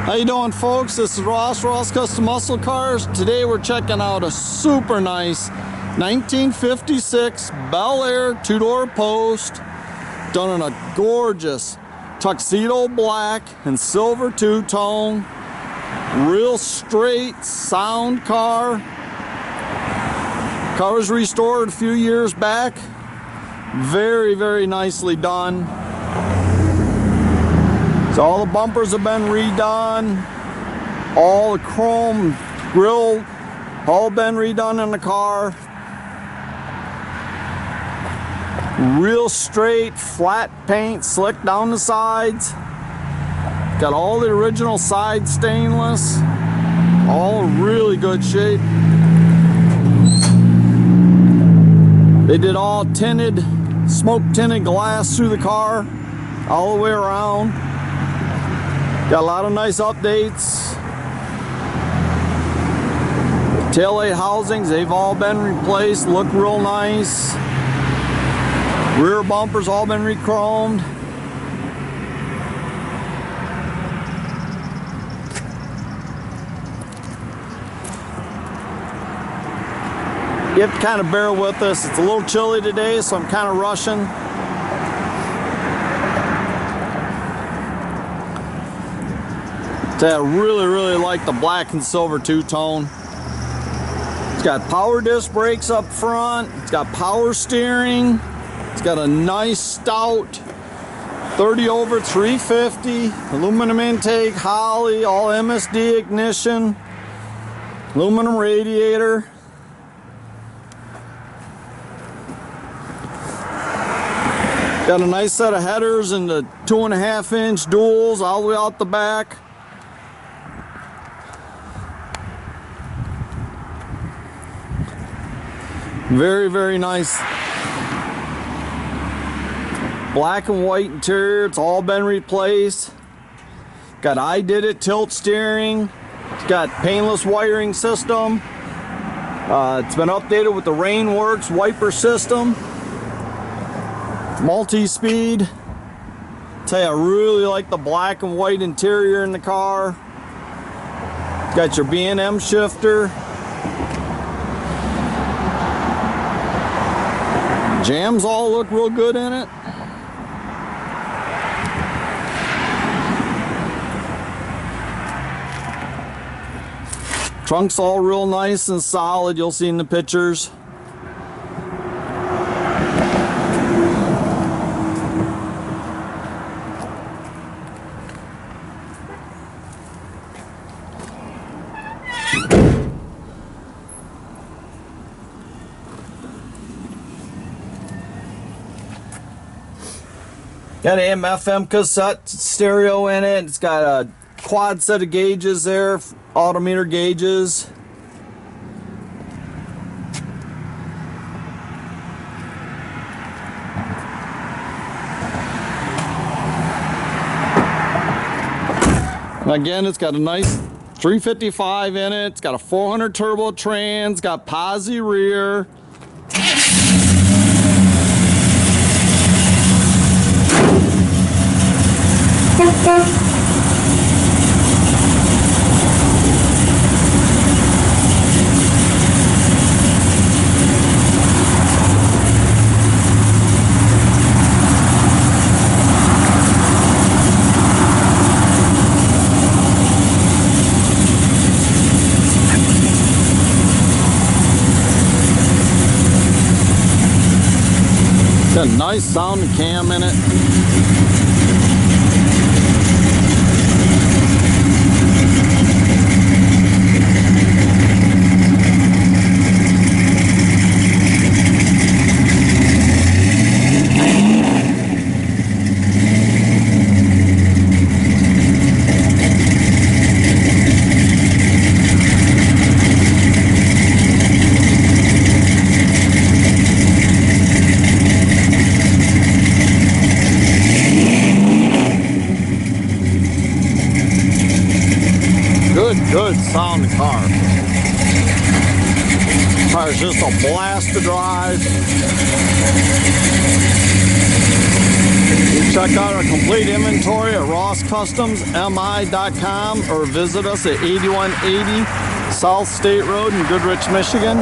How you doing, folks? This is Ross Custom Muscle Cars. Today we're checking out a super nice 1956 Bel Air two-door post, done in a gorgeous tuxedo black and silver two-tone. Real straight sound car. Car was restored a few years back. Very, very nicely done. So all the bumpers have been redone. All the chrome grille all been redone in the car. Real straight, flat paint, slick down the sides. Got all the original side stainless. All in really good shape. They did all tinted, smoke tinted glass through the car, all the way around. Got a lot of nice updates. Taillight housings, they've all been replaced, look real nice. Rear bumpers all been re-chromed. You have to kind of bear with us. It's a little chilly today, so I'm kind of rushing. I really like the black and silver two-tone. It's got power disc brakes up front. It's got power steering. It's got a nice stout 30 over 350 aluminum intake, Holley, all MSD ignition, aluminum radiator. Got a nice set of headers and the 2.5-inch duals all the way out the back. Very nice black and white interior. It's all been replaced. Got Ididit tilt steering. It's got painless wiring system. It's been updated with the RainWorks wiper system. Multi-speed. Tell you, I really like the black and white interior in the car. Got your B&M shifter. Jams all look real good in it. Trunk's all real nice and solid, you'll see in the pictures. Got an AM/FM cassette stereo in it. It's got a quad set of gauges there, altimeter gauges. And again, it's got a nice 355 in it. It's got a 400 turbo trans, got posi rear. Got a nice sounding cam in it. Good sounding car. Car's just a blast to drive. Check out our complete inventory at rosscustomsmi.com or visit us at 8180 South State Road in Goodrich, Michigan.